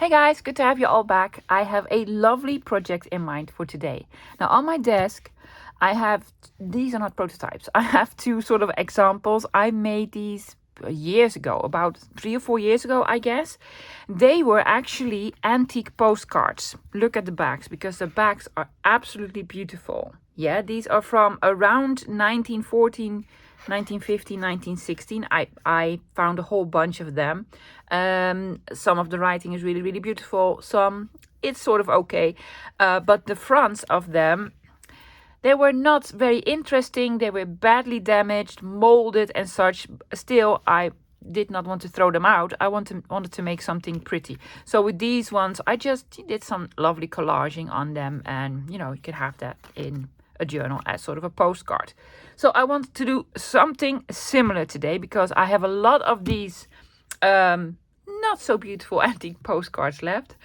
Hey guys, good to have you all back. I have a lovely project in mind for today. Now on my desk, I have, these are not prototypes. I have two sort of examples. I made these years ago, about 3 or 4 years ago, I guess. They were actually antique postcards. Look at the backs, because the backs are absolutely beautiful. Yeah, these are from around 1914, 1915, 1916. I found a whole bunch of them. Some of the writing is really beautiful. Some, it's sort of okay. But the fronts of them, they were not very interesting. They were badly damaged, molded and such. Still, I did not want to throw them out. I wanted to make something pretty. So with these ones, I just did some lovely collaging on them. And, you can have that in a journal as sort of a postcard. So I wanted to do something similar today because I have a lot of these not so beautiful antique postcards left.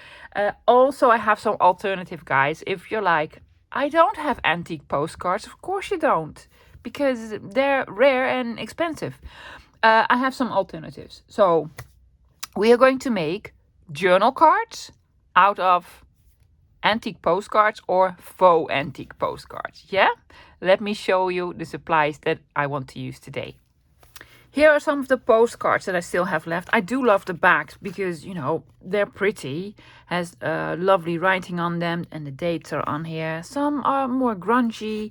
Also, I have some alternative, guys. If you're like, I don't have antique postcards, of course you don't, because they're rare and expensive. I have some alternatives. So we are going to make journal cards out of antique postcards or faux antique postcards. Yeah? Let me show you the supplies that I want to use today. Here are some of the postcards that I still have left. I do love the backs because, they're pretty. Has lovely writing on them and the dates are on here. Some are more grungy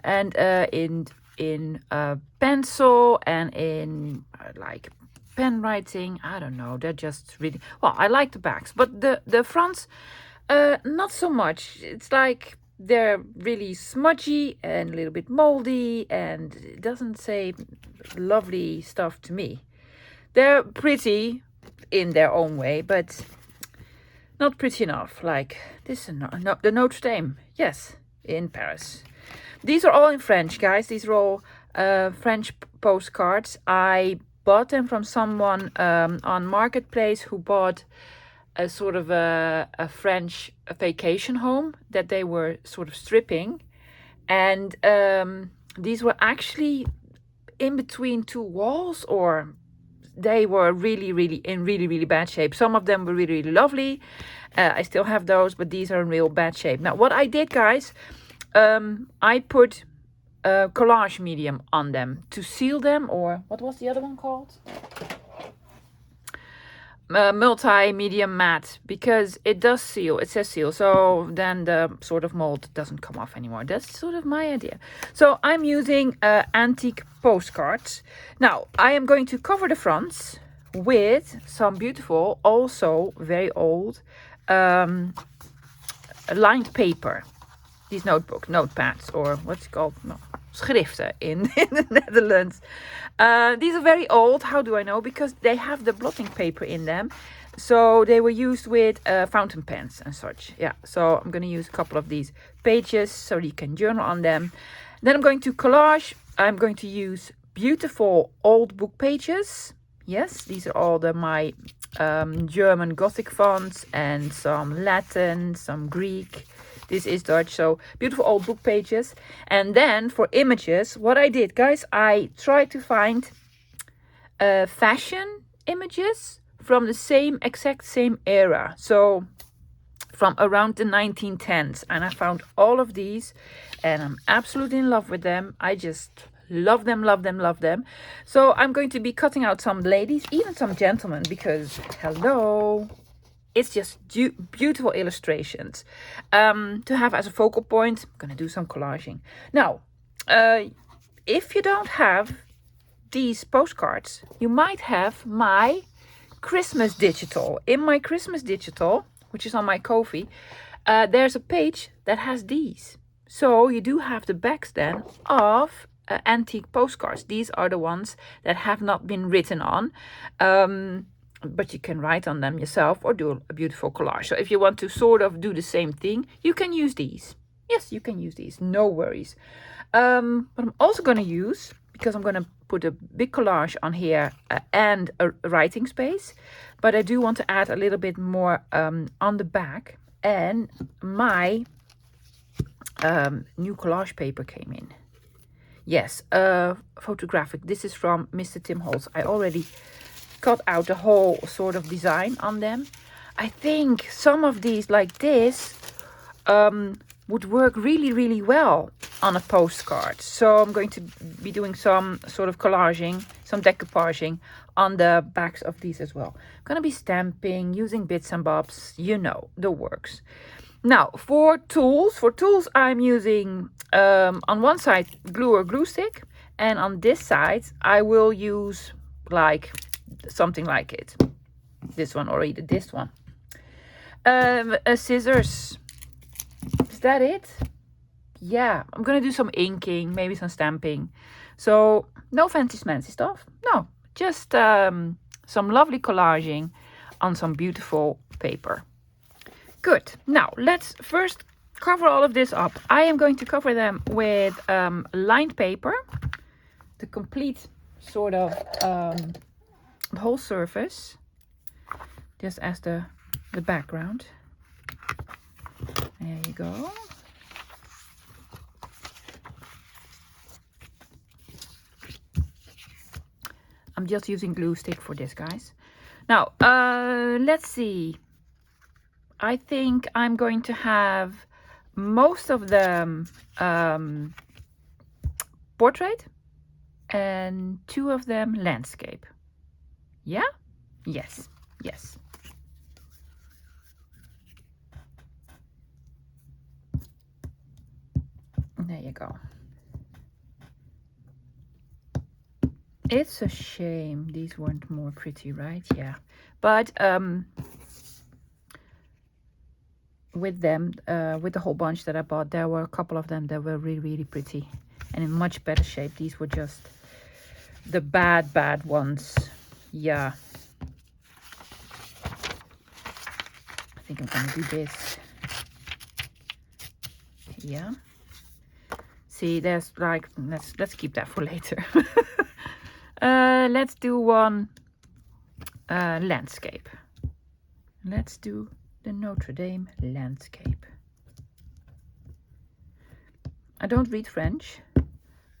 and in pencil and in like pen writing. I don't know. They're just really... Well, I like the backs, but the fronts, not so much. It's like they're really smudgy and a little bit moldy and it doesn't say lovely stuff to me. They're pretty in their own way, but not pretty enough. Like this, the Notre Dame, yes, in Paris. These are all in French, guys. These are all French postcards. I bought them from someone on Marketplace who bought a sort of a French vacation home that they were sort of stripping. And these were actually in between two walls, or they were really in really bad shape. Some of them were really lovely. I still have those, but these are in real bad shape. Now, what I did, guys, I put collage medium on them to seal them, or what was the other one called? Multi-medium matte, because it does seal. It says seal, so then the sort of mold doesn't come off anymore. That's sort of my idea. So I'm using antique postcards. Now I am going to cover the fronts with some beautiful, also very old lined paper. These notepads, or what's it called? No, schriften in the Netherlands. These are very old. How do I know? Because they have the blotting paper in them. So they were used with fountain pens and such. Yeah, so I'm going to use a couple of these pages so you can journal on them. Then I'm going to collage. I'm going to use beautiful old book pages. Yes, these are all my German Gothic fonts and some Latin, some Greek. This is Dutch, so beautiful old book pages. And then for images, what I did, guys, I tried to find fashion images from the exact same era. So from around the 1910s. And I found all of these and I'm absolutely in love with them. I just love them. So I'm going to be cutting out some ladies, even some gentlemen, because hello... It's just beautiful illustrations to have as a focal point. I'm going to do some collaging. Now, if you don't have these postcards, you might have my Christmas digital. In my Christmas digital, which is on my Ko-fi, there's a page that has these. So you do have the backs then of antique postcards. These are the ones that have not been written on. But you can write on them yourself or do a beautiful collage. So if you want to sort of do the same thing, you can use these. Yes, you can use these. No worries. But I'm also going to use, because I'm going to put a big collage on here and a writing space. But I do want to add a little bit more on the back. And my new collage paper came in. Yes, photographic. This is from Mr. Tim Holtz. I already cut out the whole sort of design on them. I think some of these like this would work really, really well on a postcard. So I'm going to be doing some sort of collaging, some decoupaging on the backs of these as well. I'm going to be stamping, using bits and bobs, you know, the works. Now, for tools I'm using on one side glue or glue stick, and on this side I will use like something like it. This one or either this one. Scissors. Is that it? Yeah, I'm gonna do some inking, maybe some stamping. So no fancy smancy stuff. No, just some lovely collaging on some beautiful paper. Good. Now let's first cover all of this up. I am going to cover them with lined paper, the complete sort of the whole surface, just as the background. There you go. I'm just using glue stick for this, guys. Now, let's see. I think I'm going to have most of them portrait and 2 of them landscape. Yeah? Yes. Yes. There you go. It's a shame these weren't more pretty, right? Yeah. But with them, with the whole bunch that I bought, there were a couple of them that were really, really pretty and in much better shape. These were just the bad ones. Yeah. I think I'm gonna do this. Yeah. See, there's like, let's keep that for later. Let's do one landscape. Let's do the Notre Dame landscape. I don't read French,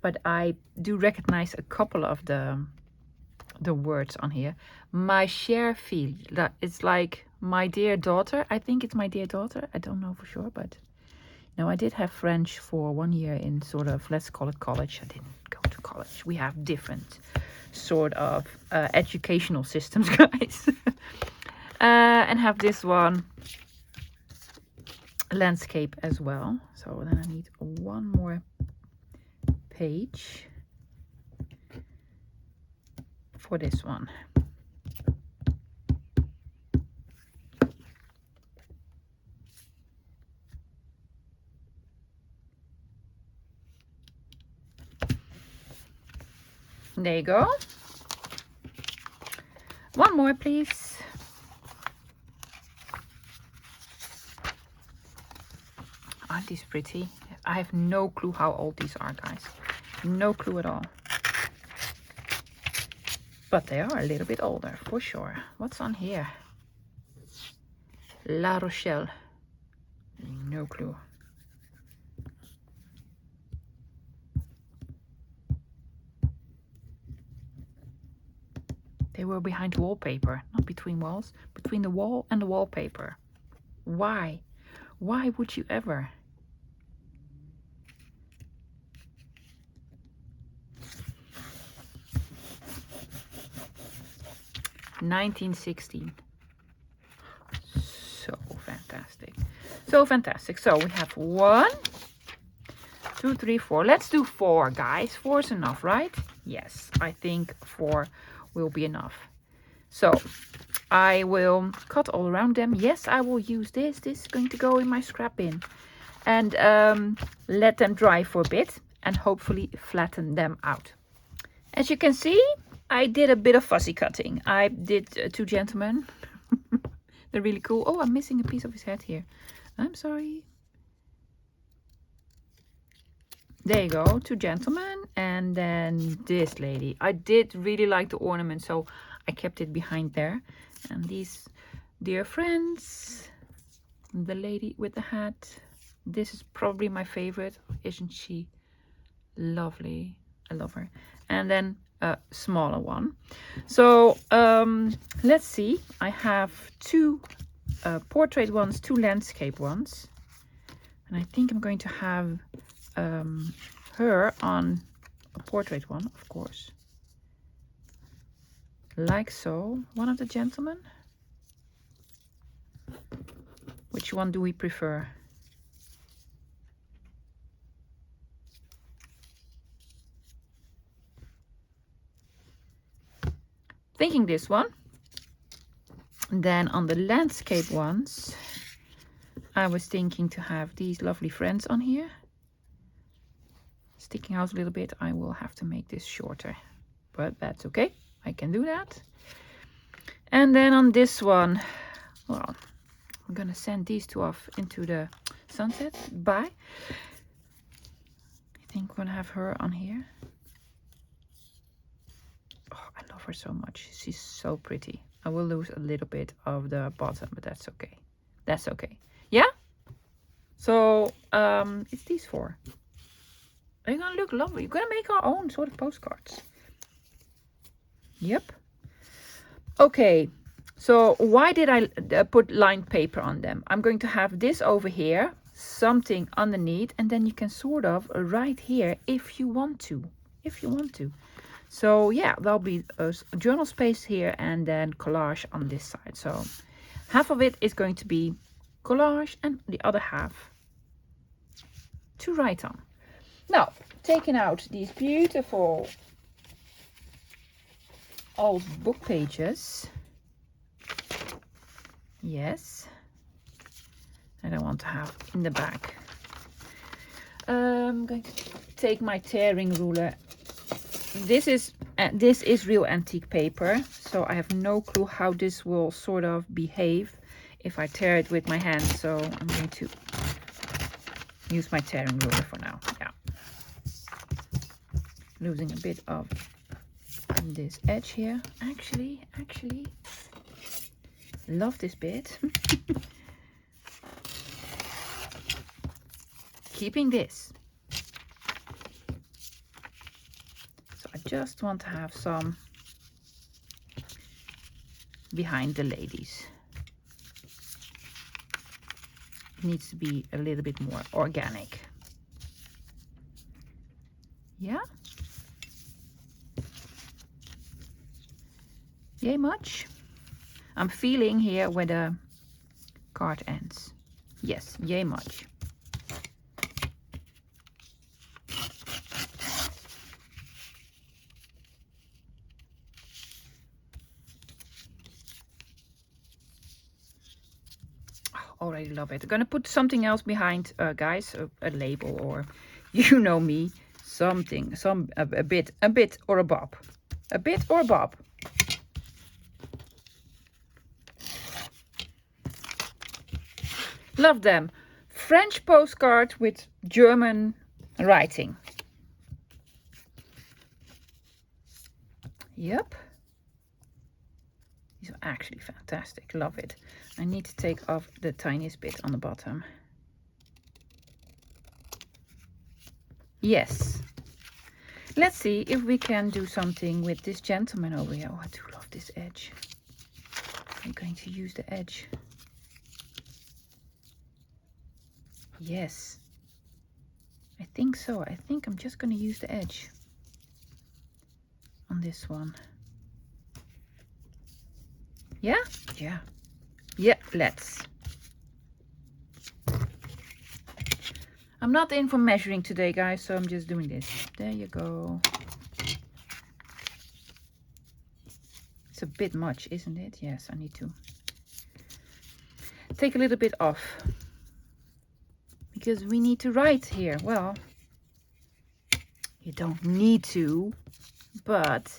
but I do recognize a couple of the words on here. My chère fille, that it's like my dear daughter. I think it's my dear daughter. I don't know for sure, but no, I did have French for 1 year in sort of, let's call it college. I didn't go to college. We have different sort of educational systems, guys. And have this one landscape as well. So then I need one more page for this one. There you go. One more, please. Aren't these pretty? I have no clue how old these are, guys. No clue at all. But they are a little bit older, for sure. What's on here? La Rochelle. No clue. They were behind wallpaper, not between walls. Between the wall and the wallpaper. Why? Why would you ever? $19.16. So fantastic. So fantastic. So we have 1, 2, 3, 4. Let's do 4, guys. 4 is enough, right? Yes, I think 4 will be enough. So I will cut all around them. Yes, I will use this. This is going to go in my scrap bin. And let them dry for a bit and hopefully flatten them out. As you can see, I did a bit of fussy cutting. I did 2 gentlemen. They're really cool. Oh, I'm missing a piece of his head here. I'm sorry. There you go, 2 gentlemen, and then this lady. I did really like the ornament, so I kept it behind there. And these dear friends, the lady with the hat. This is probably my favorite. Isn't she lovely? I love her. And then a smaller one. So let's see. I have 2 portrait ones, 2 landscape ones. And I think I'm going to have her on a portrait one, of course. Like so. One of the gentlemen. Which one do we prefer? Thinking this one. And then on the landscape ones, I was thinking to have these lovely friends on here. Sticking out a little bit, I will have to make this shorter, but that's okay. I can do that. And then on this one, well, I'm gonna send these 2 off into the sunset. Bye. I think we're gonna have her on here. Oh, I love her so much. She's so pretty. I will lose a little bit of the bottom, but that's okay. That's okay. Yeah? So, it's these 4. They're gonna look lovely. We're gonna make our own sort of postcards. Yep. Okay. So why did I put lined paper on them? I'm going to have this over here, something underneath, and then you can sort of write here if you want to. If you want to. So yeah, there'll be a journal space here and then collage on this side. So half of it is going to be collage and the other half to write on. Now, taking out these beautiful old book pages. Yes. And I want to have in the back. I'm going to take my tearing ruler. This is real antique paper, so I have no clue how this will sort of behave if I tear it with my hand. So I'm going to use my tearing ruler for now. Yeah. Losing a bit of this edge here. Actually, love this bit. Keeping this. So I just want to have some behind the ladies. It needs to be a little bit more organic. Yeah? Yay much? I'm feeling here where the card ends. Yes, yay much. Already love it. I'm gonna put something else behind, guys, a label, or you know me, something, a bit or a bob, a bit or a bob. Love them. French postcard with German writing. Yep. These are actually fantastic. Love it. I need to take off the tiniest bit on the bottom. Yes. Let's see if we can do something with this gentleman over here. Oh, I do love this edge. I'm going to use the edge. Yes. I think so. I think I'm just going to use the edge on this one. Yeah? Yeah. Yeah, let's. I'm not in for measuring today, guys, so I'm just doing this. There you go. It's a bit much, isn't it? Yes, I need to take a little bit off. Because we need to write here. Well, you don't need to, but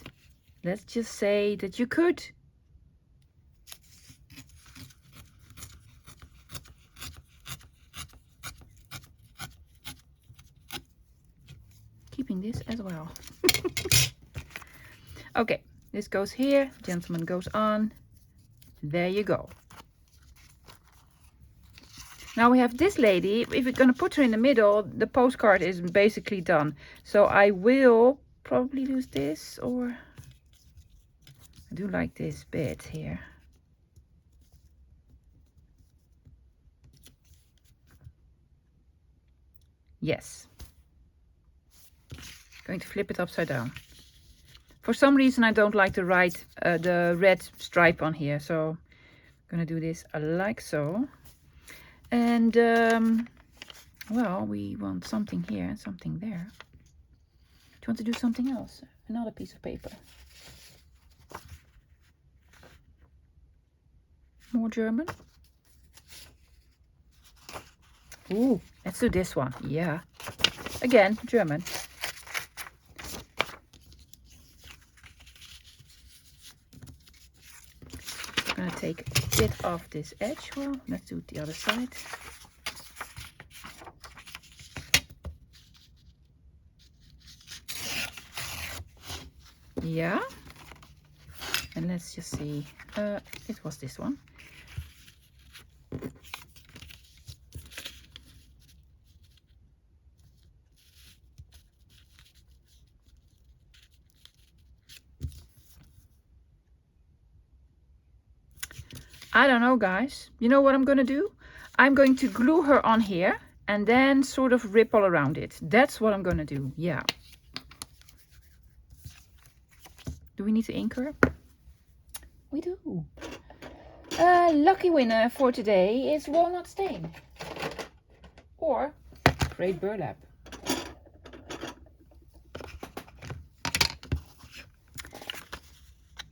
let's just say that you could. Keeping this as well. Okay, this goes here, gentleman goes on. There you go. Now we have this lady. If we're going to put her in the middle, the postcard is basically done. So I will probably use this, or I do like this bit here. Yes. Going to flip it upside down. For some reason I don't like the red stripe on here, so I'm gonna do this like so. And well, we want something here and something there. Do you want to do something else? Another piece of paper. More German. Ooh, let's do this one. Yeah. Again, German. I'm gonna take a bit off this edge. Well, let's do it the other side. Yeah. And let's just see. It was this one. I don't know, guys. You know what I'm gonna do? I'm going to glue her on here and then sort of rip all around it. That's what I'm gonna do. Yeah. Do we need to ink her? We do. Lucky winner for today is walnut stain or great burlap.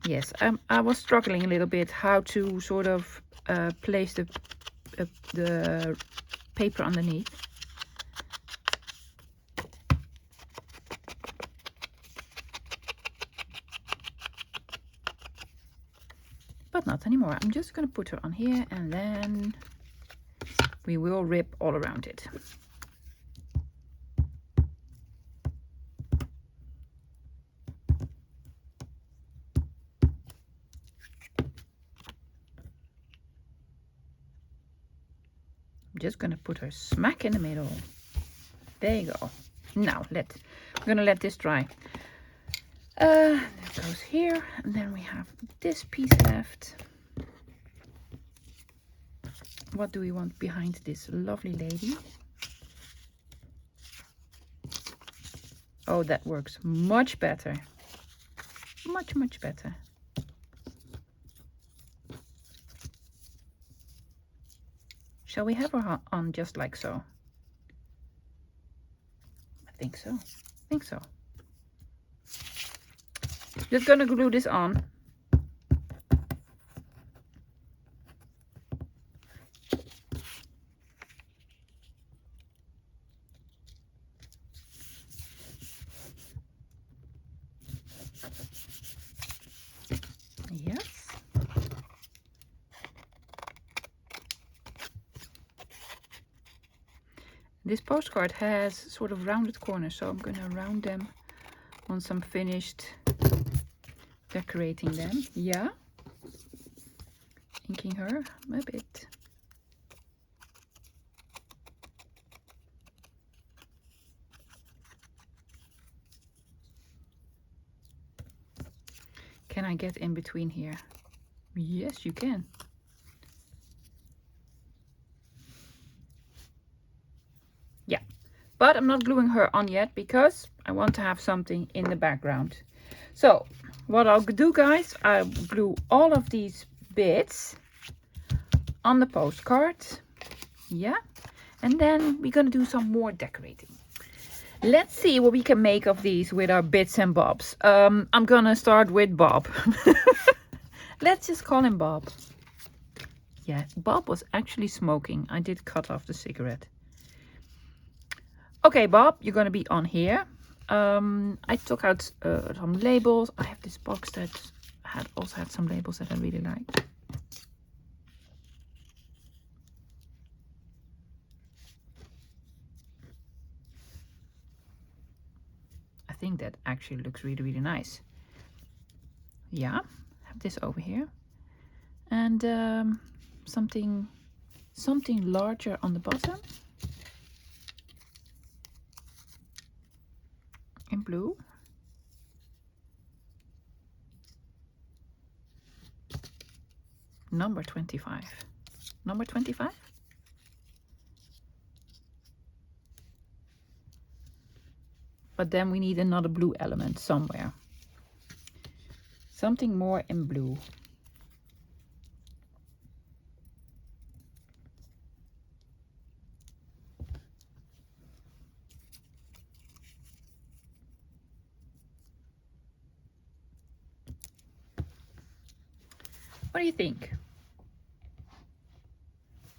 Yes, I was struggling a little bit how to sort of place the paper underneath. But not anymore. I'm just going to put her on here and then we will rip all around it. I'm just going to put her smack in the middle. There you go. Now I'm going to let this dry. That goes here, and then we have this piece left. What do we want behind this lovely lady? Oh, that works much better. Much, much better. Shall we have her on just like so? I think so. I think so. Just gonna glue this on. Yes. This postcard has sort of rounded corners, so I'm gonna round them once I'm finished decorating them. Yeah. Inking her a bit. Can I get in between here? Yes, you can. Yeah, but I'm not gluing her on yet because I want to have something in the background. So what I'll do, guys, I'll glue all of these bits on the postcard. Yeah, and then we're gonna do some more decorating. Let's see what we can make of these with our bits and bobs. I'm gonna start with Bob. Let's just call him Bob. Yeah, Bob was actually smoking. I did cut off the cigarette. Okay, Bob, you're gonna be on here. I took out some labels. I have this box that also had some labels that I really like. I think that actually looks really, really nice. Yeah, have this over here. And something larger on the bottom. In blue. Number 25. Number 25? But then we need another blue element somewhere. Something more in blue. What do you think?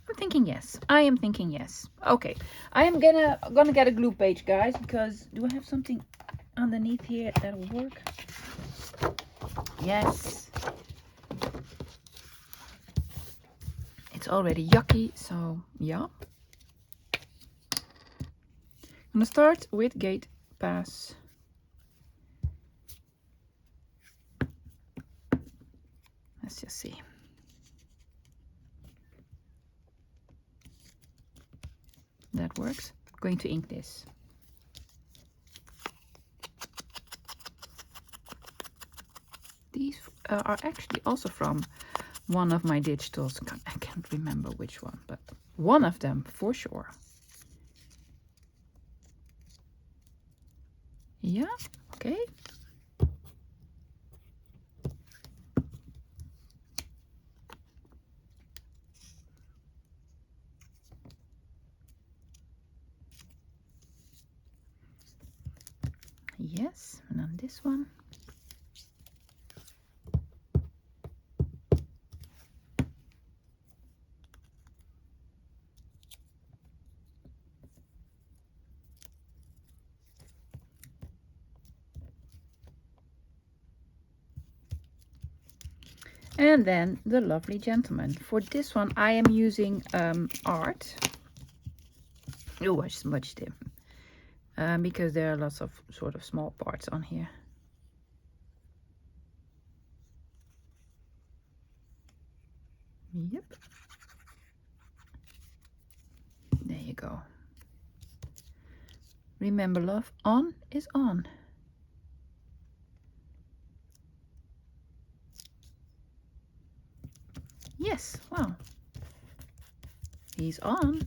I'm thinking yes. I am thinking yes. Okay. I am gonna get a glue page, guys, because do I have something underneath here that'll work? Yes. It's already yucky, so yeah. I'm gonna start with gate pass. Let's just see. That works. I'm going to ink this. These are actually also from one of my digitals. I can't remember which one, but one of them for sure. Yeah, okay. Yes, and then this one. And then the lovely gentleman. For this one, I am using art. Oh, I smudged him. Because there are lots of sort of small parts on here. Yep. There you go. Remember, love, on is on. Yes, well, he's on.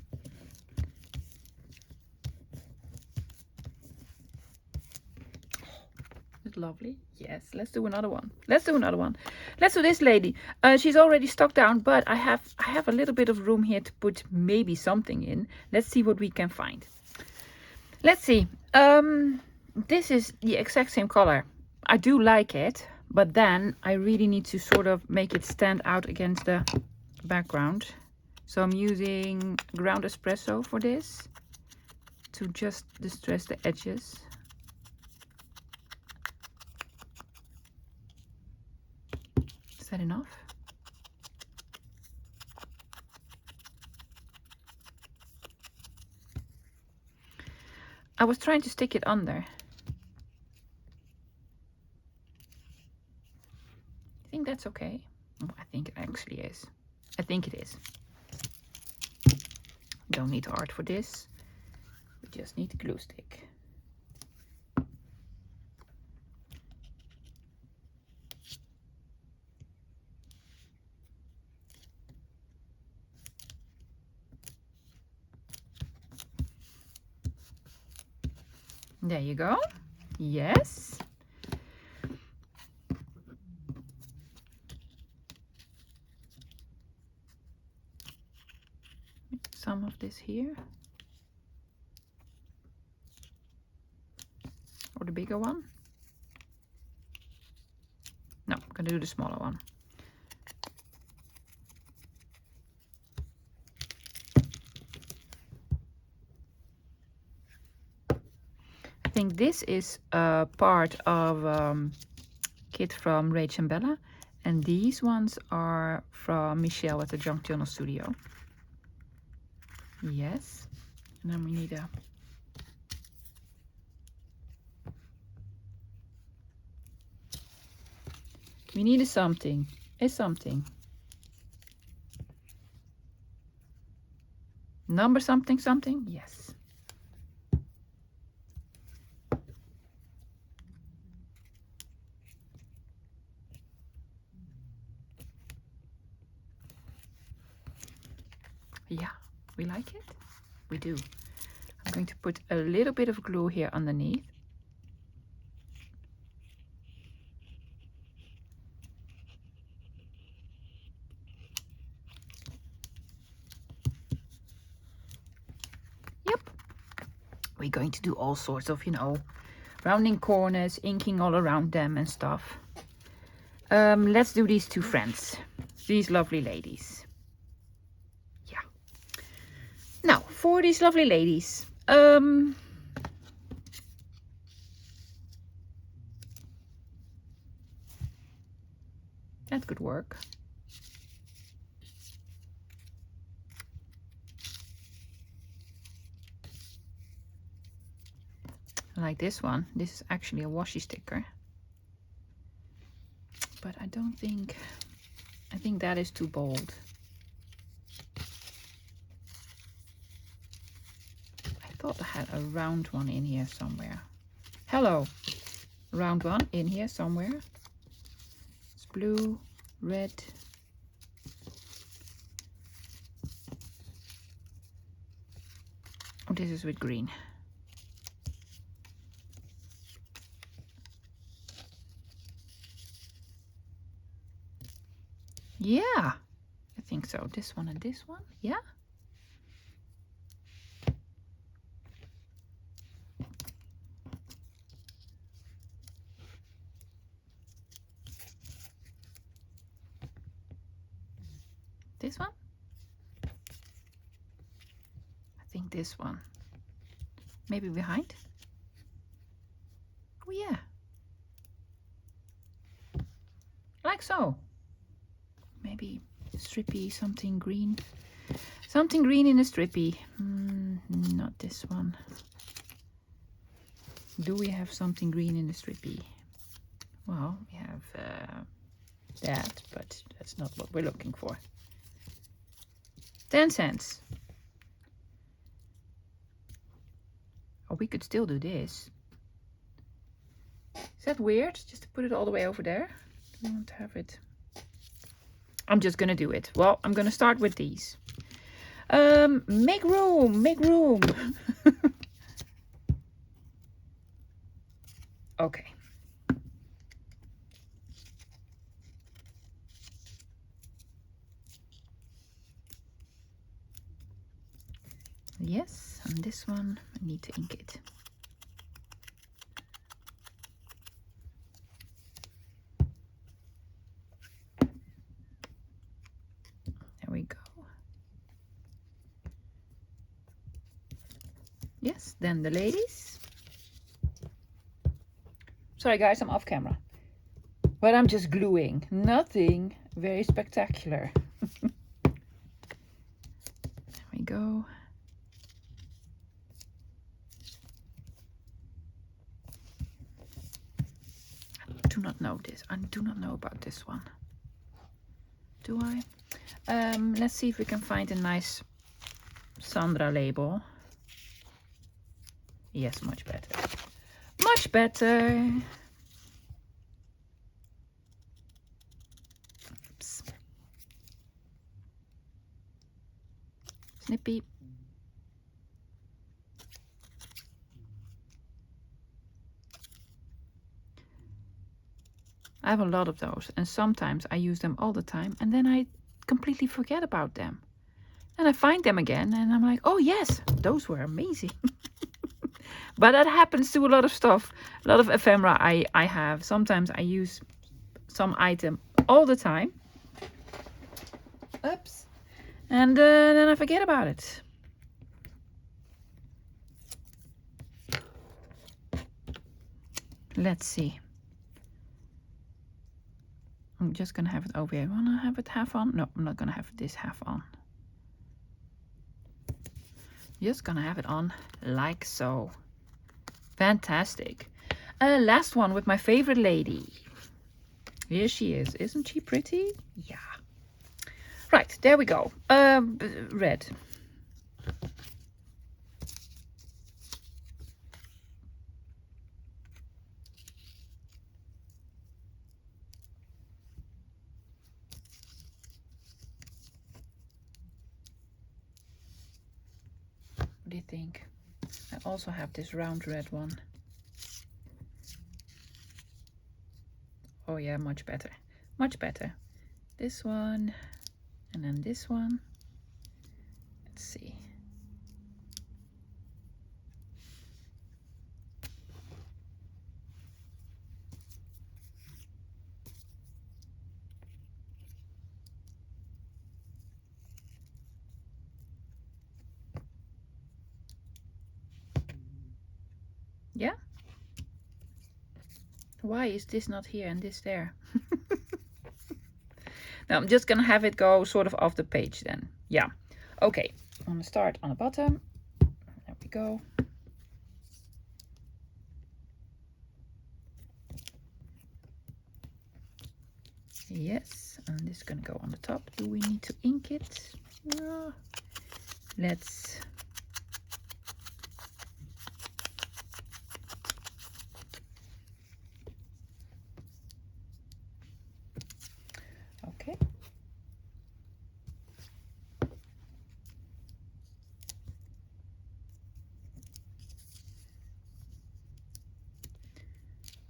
It's lovely. Yes, let's do another one. Let's do another one. Let's do this lady. She's already stuck down, but I have a little bit of room here to put maybe something in. Let's see what we can find. Let's see. This is the exact same color. I do like it, but then I really need to sort of make it stand out against the background. So I'm using ground espresso for this to just distress the edges. Is that enough? I was trying to stick it under. I think that's okay. I think it actually is. I think it is. Don't need art for this. We just need a glue stick. There you go. Yes. Some of this here. Or the bigger one. No, I'm gonna do the smaller one. I think this is a part of kit from Rach and Bella, and these ones are from Michelle at the Junk Journal Studio. Yes, and then we need a something. It's something. Number something something. Yes. Yeah, we like it. We do. I'm going to put a little bit of glue here underneath. we're going to do all sorts of, you know, rounding corners, inking all around them and stuff. Let's do these two friends, these lovely ladies. Yeah. Now, for these lovely ladies, that could work. Like this one. This is actually a washi sticker. But I think that is too bold. I thought I had a round one in here somewhere. Hello. Round one in here somewhere. It's blue, red. Oh, this is with green. Yeah, I think so. This one and this one. Yeah. This one? I think this one. Maybe behind? Oh yeah. Like so. Maybe strippy, something green. Something green in a strippy. Not this one. Do we have something green in the strippy? Well, we have that, but that's not what we're looking for. 10 cents. Oh, we could still do this. Is that weird? Just to put it all the way over there? Do we want to have it? I'm just gonna do it. Well, I'm gonna start with these. Make room, make room. Okay. Yes, and this one, I need to ink it. There we go. Yes, then the ladies. Sorry guys, I'm off camera. But I'm just gluing. Nothing very spectacular. There we go. I do not know this. I do not know about this one. Do I? Let's see if we can find a nice Sandra label. Yes, much better. Much better. Oops. Snippy. I have a lot of those, and sometimes I use them all the time, and then I completely forget about them. And I find them again, and I'm like, oh yes, those were amazing. But that happens to a lot of stuff, a lot of ephemera I have. Sometimes I use some item all the time. Oops. And then I forget about it. Let's see. I'm just gonna have it over here. I wanna have it half on? No, I'm not gonna have this half on. Just gonna have it on like so. Fantastic. Last one with my favorite lady. Here she is. Isn't she pretty? Yeah. Right, there we go. Red. What do you think? I also have this round red one. Oh yeah, much better. Much better. This one, and then this one. Let's see. Why is this not here and this there? Now I'm just gonna have it go sort of off the page then. Yeah. Okay, I'm gonna start on the bottom. There we go. Yes, and this is gonna go on the top. Do we need to ink it? No. Let's okay.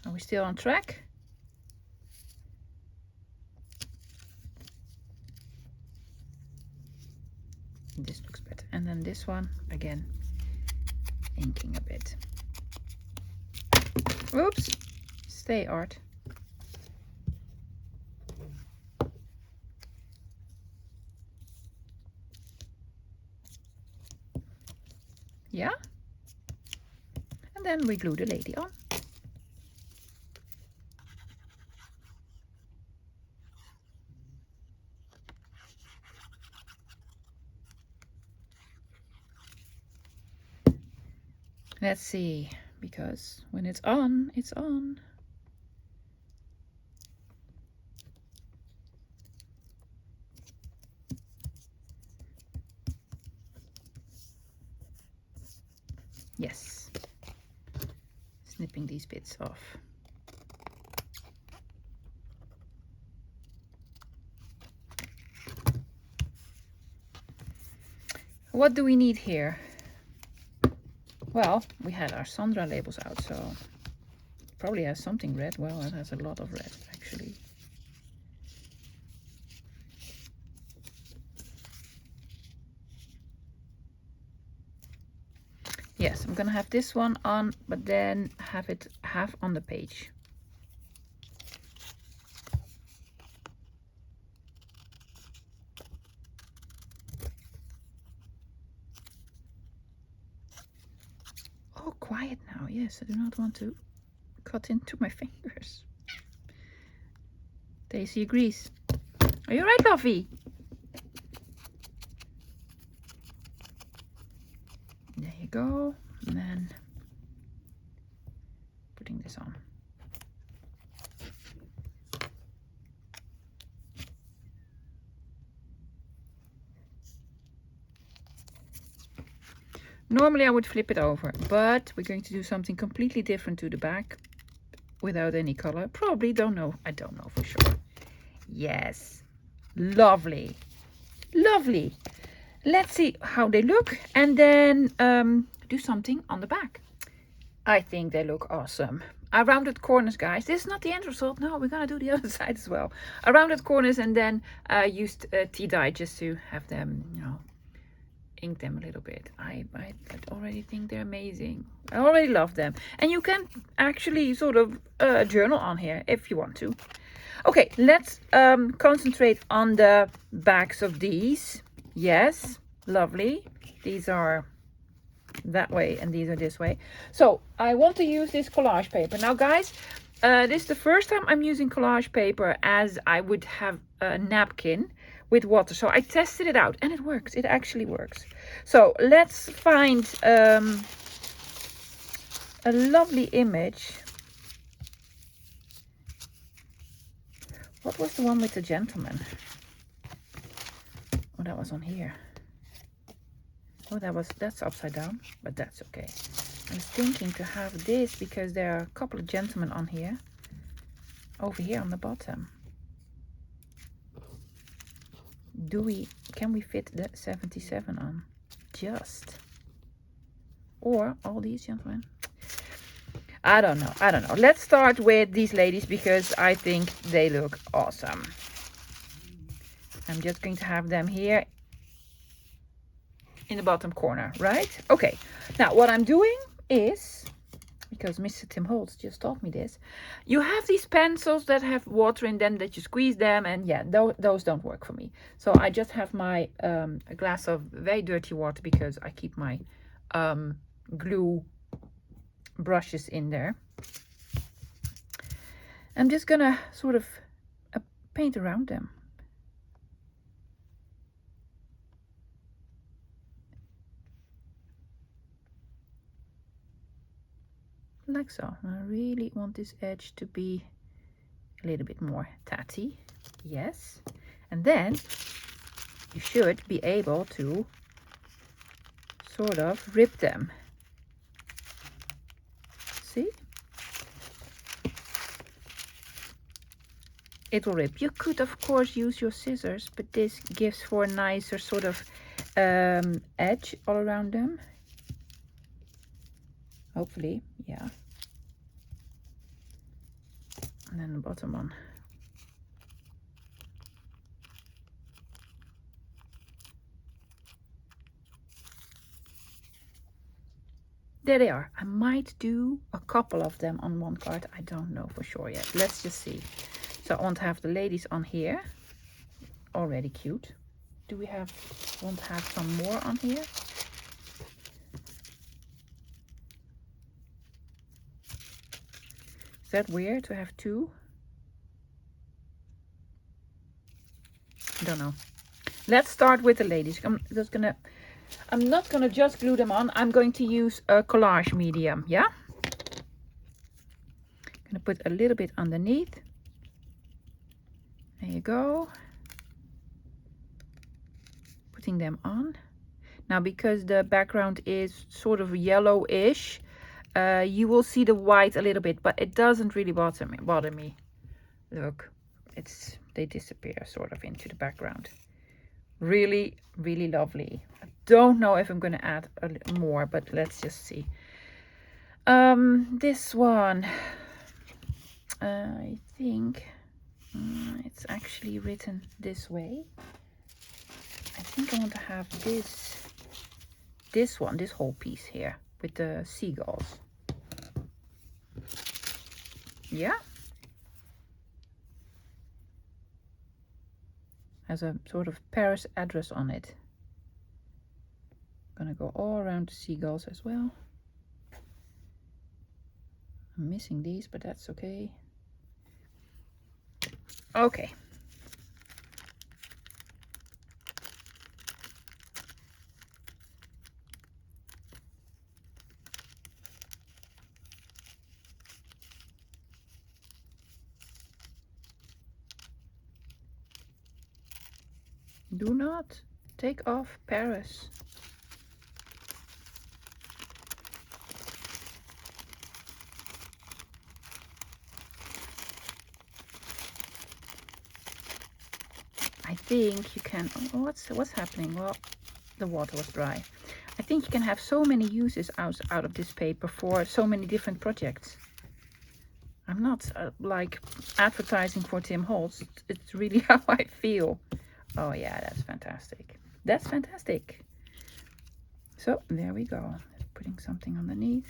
Are we still on track? This looks better. And then this one, again, inking a bit. Oops. Stay, Art. Yeah. And then we glue the lady on. Let's see, because when it's on, it's on. Yes. Snipping these bits off. What do we need here? Well, we had our Sandra labels out, so probably has something red. Well, it has a lot of red, actually. Yes, I'm gonna have this one on, but then have it half on the page. Oh, quiet now. Yes, I do not want to cut into my fingers. Daisy agrees. Are you right, Buffy? There you go. And then putting this on. Normally I would flip it over, but we're going to do something completely different to the back without any color. Probably, don't know. I don't know for sure. Yes. Lovely. Lovely. Let's see how they look and then do something on the back. I think they look awesome. I rounded corners, guys. This is not the end result. No, we're gonna do the other side as well. I rounded corners and then used tea dye just to have them, you know, ink them a little bit. I already think they're amazing. I already love them. And you can actually sort of journal on here if you want to. Okay, let's concentrate on the backs of these. Yes, lovely. These are that way and these are this way. So I want to use this collage paper. Now, guys, this is the first time I'm using collage paper as I would have a napkin with water. So I tested it out and it works. It actually works. So let's find a lovely image. What was the one with the gentleman? Oh, that was on here. Oh, that's upside down, but that's okay. I was thinking to have this because there are a couple of gentlemen on here. Over here on the bottom. Can we fit the 77 on? Just. Or all these gentlemen? I don't know. I don't know. Let's start with these ladies because I think they look awesome. I'm just going to have them here in the bottom corner, right? Okay. Now, what I'm doing is, because Mr. Tim Holtz just taught me this, you have these pencils that have water in them that you squeeze them, and yeah, those don't work for me. So I just have my a glass of very dirty water because I keep my glue brushes in there. I'm just gonna sort of paint around them. Like so. I really want this edge to be a little bit more tatty. Yes. And then you should be able to sort of rip them. See? It will rip. You could of course use your scissors, but this gives for a nicer sort of edge all around them. Hopefully, yeah. And then the bottom one. There they are. I might do a couple of them on one card. I don't know for sure yet. Let's just see. So I want to have the ladies on here. Already cute. Do we want to have some more on here? Is that weird to have two? I don't know. Let's start with the ladies. I'm not gonna just glue them on. I'm going to use a collage medium. Yeah. Gonna put a little bit underneath. There you go. Putting them on. Now, because the background is sort of yellowish, you will see the white a little bit, but it doesn't really bother me. Look, they disappear sort of into the background. Really, really lovely. I don't know if I'm going to add a little more, but let's just see. This one, I think it's actually written this way. I think I want to have this whole piece here with the seagulls. Yeah. Has a sort of Paris address on it. Gonna go all around the seagulls as well. I'm missing these, but that's okay. Okay. Do not take off Paris. I think you can, oh, what's happening? Well, the water was dry. I think you can have so many uses out of this paper for so many different projects. I'm not like advertising for Tim Holtz. It's really how I feel. Oh yeah, that's fantastic. That's fantastic. So there we go. Putting something underneath.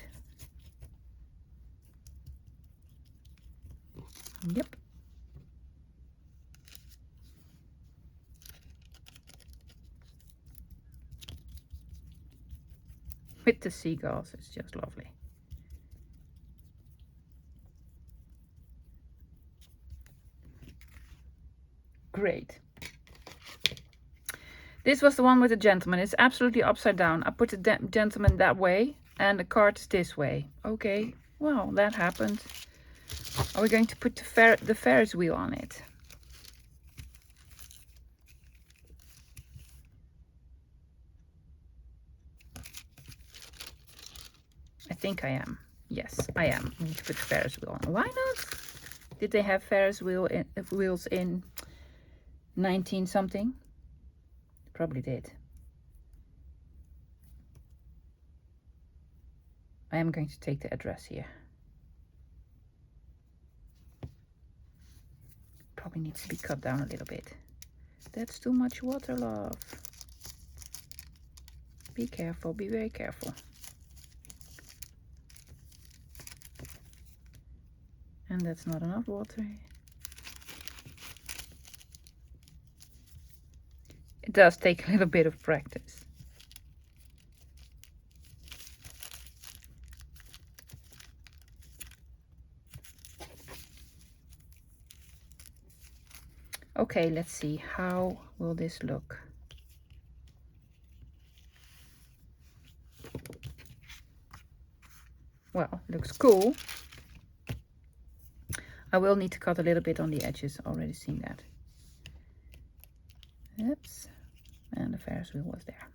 Yep. With the seagulls, it's just lovely. Great. This was the one with the gentleman. It's absolutely upside down. I put the gentleman that way and the card is this way. Okay, well, that happened. Are we going to put the Ferris wheel on it? I think I am. Yes, I am. I need to put the Ferris wheel on. Why not? Did they have Ferris wheels in 19 something? Probably did. I am going to take the address here. Probably needs to be cut down a little bit. That's too much water, love. Be careful, be very careful. And that's not enough water. It does take a little bit of practice. Okay, let's see. How will this look? Well, looks cool. I will need to cut a little bit on the edges. Already seen that. Oops. And the Ferris wheel was there.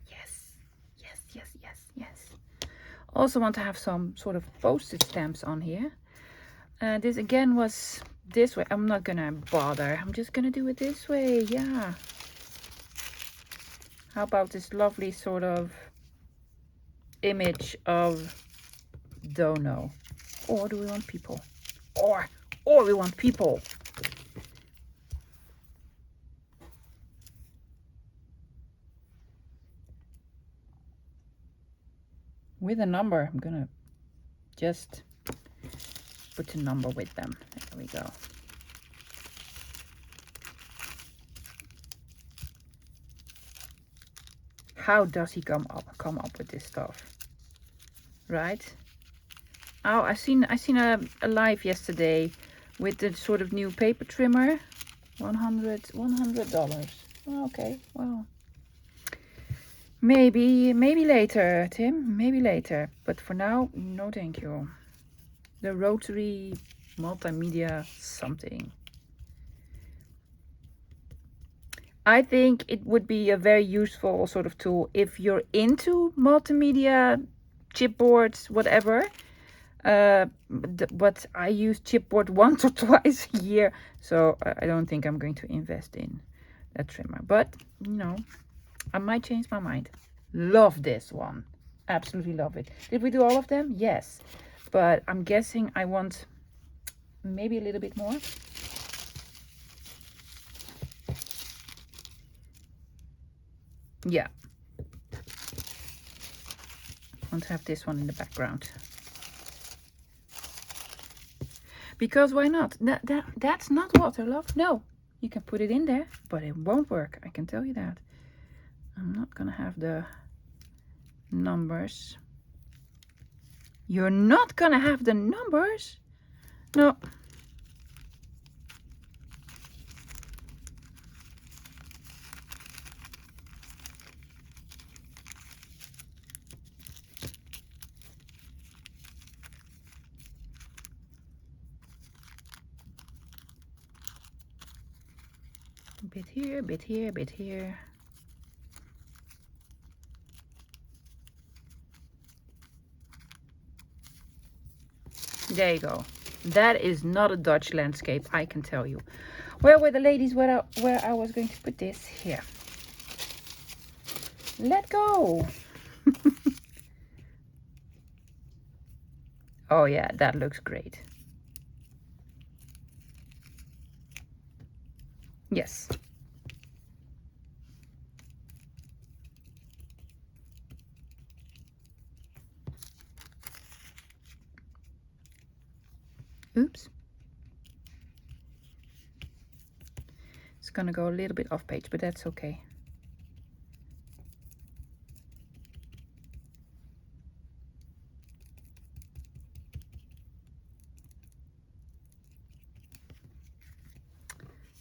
Yes, yes, yes, yes, yes. Also want to have some sort of postage stamps on here. This again was this way. I'm not gonna bother. I'm just gonna do it this way. Yeah. How about this lovely sort of image of don't know. Or do we want people? Or we want people. With a number, I'm gonna just put a number with them. There we go. How does he come up with this stuff? Right? Oh, I seen a live yesterday with the sort of new paper trimmer. $100. Okay, well. Maybe later, Tim. Maybe later. But for now, no thank you. The rotary multimedia something. I think it would be a very useful sort of tool if you're into multimedia, chipboards, whatever. But I use chipboard once or twice a year, so I don't think I'm going to invest in that trimmer. But, you know, I might change my mind. Love this one. Absolutely love it. Did we do all of them? Yes. But I'm guessing I want maybe a little bit more. Yeah. I want to have this one in the background. Because why not? That's not water, love. No. You can put it in there, but it won't work. I can tell you that. I'm not gonna have the numbers. You're not gonna have the numbers? No. A bit here, a bit here, a bit here. There you go. That is not a Dutch landscape, I can tell you. Where were the ladies where I was going to put this? Here. Let go. Oh yeah, that looks great. Yes. Oops. It's gonna go a little bit off page, but that's okay.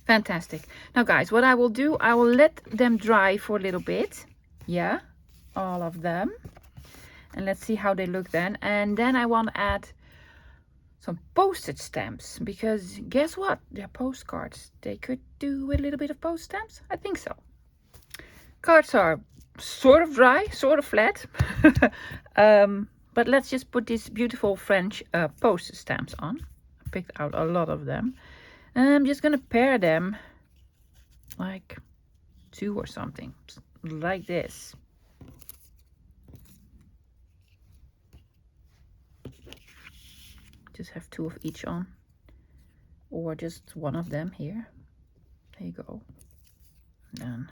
Fantastic. Now guys, what I will do, I will let them dry for a little bit. Yeah, all of them. And let's see how they look then. And then I want to add some postage stamps, because guess what? They're postcards. They could do with a little bit of post stamps. I think so. Cards are sort of dry, sort of flat. But let's just put these beautiful French postage stamps on. I picked out a lot of them. And I'm just gonna pair them like 2 or something, like this. Just have 2 of each on, or just 1 of them here. There you go. And then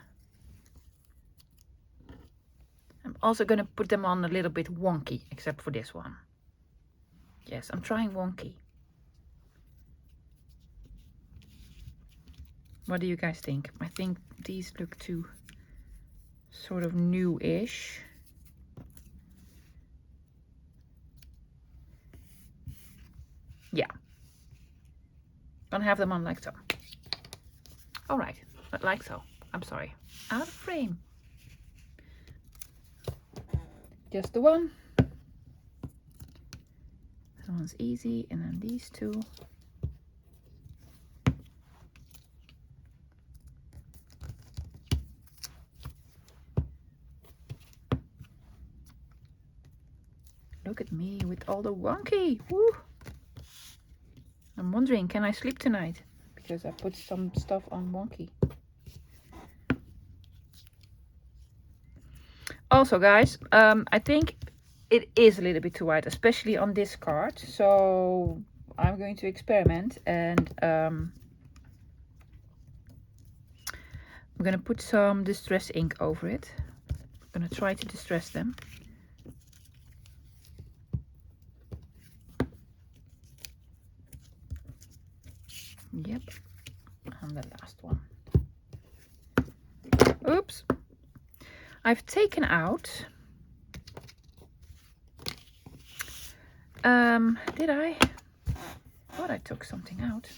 I'm also gonna put them on a little bit wonky, except for this one. Yes, I'm trying wonky. What do you guys think? I think these look too sort of new-ish. Yeah. Gonna have them on like so. All right, but like so. I'm sorry. Out of frame. Just the one. That one's easy, and then these two. Look at me with all the wonky. Woo! I'm wondering, can I sleep tonight? Because I put some stuff on wonky. Also, guys, I think it is a little bit too white, especially on this card. So I'm going to experiment, and I'm going to put some distress ink over it. I'm going to try to distress them. Yep, and the last one. Oops. I've taken out, did I? Thought I took something out.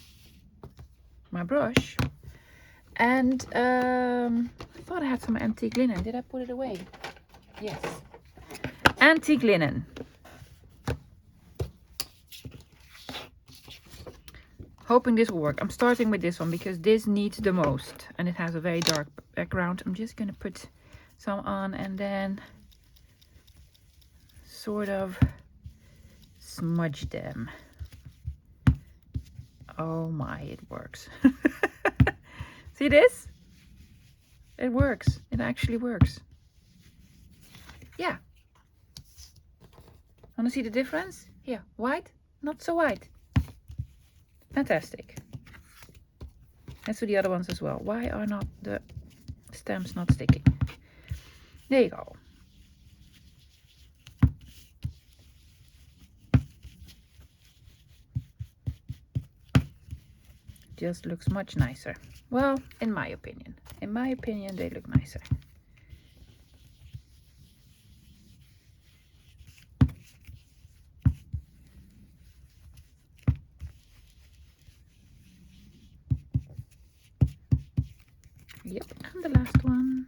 My brush. And I thought I had some antique linen. Did I put it away? Yes. Antique linen. Hoping this will work. I'm starting with this one because this needs the most. And it has a very dark background. I'm just going to put some on and then sort of smudge them. Oh my, it works. See this? It works. It actually works. Yeah. Want to see the difference? Here, white, not so white. Fantastic. Let's do the other ones as well. Why are not the stamps not sticking? There you go. Just looks much nicer. Well, in my opinion. In my opinion, they look nicer. Yep, and the last one.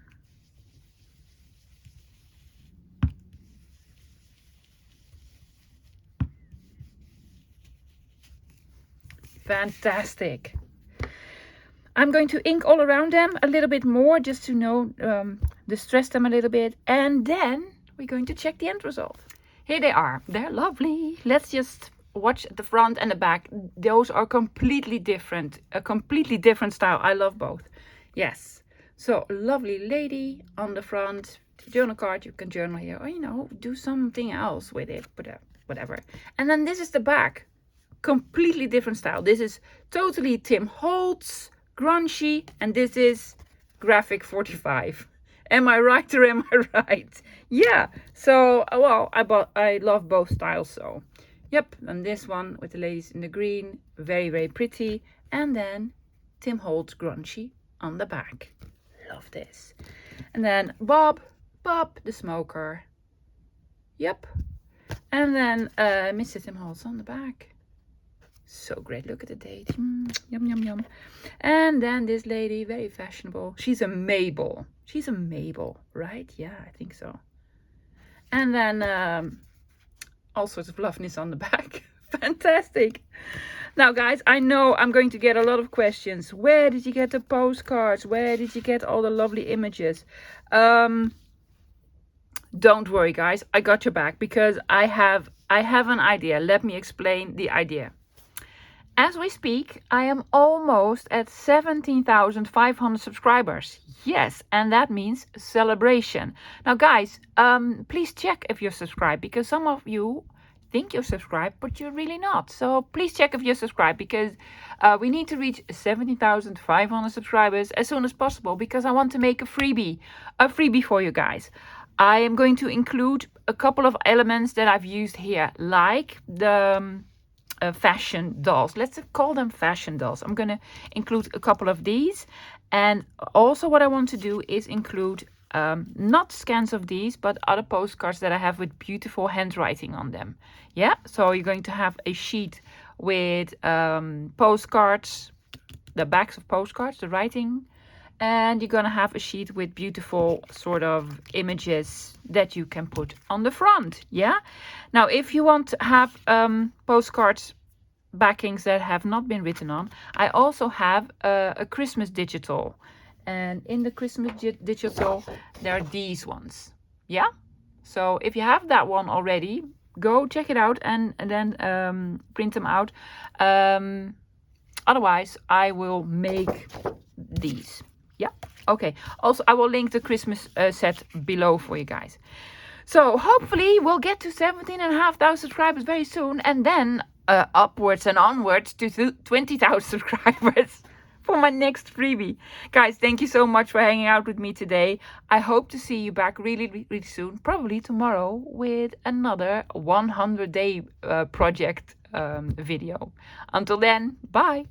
Fantastic. I'm going to ink all around them a little bit more just to know, distress them a little bit. And then we're going to check the end result. Here they are. They're lovely. Let's just watch the front and the back. Those are completely different. A completely different style. I love both. Yes. So lovely lady on the front. Journal card. You can journal here. Or, you know, do something else with it. But whatever. And then this is the back. Completely different style. This is totally Tim Holtz, grungy, and this is graphic 45. Am I right or am I right? Yeah. So well, I love both styles. So yep. And this one with the ladies in the green, very very pretty, and then Tim Holtz grungy on the back. Love this. And then Bob the smoker. Yep. And then Mr. Tim Holtz on the back. So great. Look at the date. Yum, yum, yum. And then this lady, very fashionable. She's a Mabel. She's a Mabel, right? Yeah, I think so. And then all sorts of loveness on the back. Fantastic. Now, guys, I know I'm going to get a lot of questions. Where did you get the postcards? Where did you get all the lovely images? Don't worry, guys. I got your back because I have an idea. Let me explain the idea. As we speak, I am almost at 17,500 subscribers. Yes, and that means celebration. Now, guys, please check if you're subscribed because some of you think you're subscribed, but you're really not. So please check if you're subscribed because we need to reach 17,500 subscribers as soon as possible because I want to make a freebie for you guys. I am going to include a couple of elements that I've used here, like the fashion dolls. Let's call them fashion dolls. I'm going to include a couple of these. And also what I want to do is include not scans of these, but other postcards that I have with beautiful handwriting on them. Yeah, so you're going to have a sheet with postcards, the backs of postcards, the writing, and you're going to have a sheet with beautiful sort of images that you can put on the front. Yeah, now if you want to have postcards backings that have not been written on, I also have a Christmas digital, and in the Christmas digital there are these ones. Yeah, so if you have that one already, go check it out and then print them out. Otherwise I will make these. Yeah, okay. Also I will link the Christmas set below for you guys. So hopefully we'll get to 17,500 subscribers very soon, and then upwards and onwards to 20,000 subscribers for my next freebie. Guys, thank you so much for hanging out with me today. I hope to see you back really soon, probably tomorrow, with another 100-day project video. Until then, bye.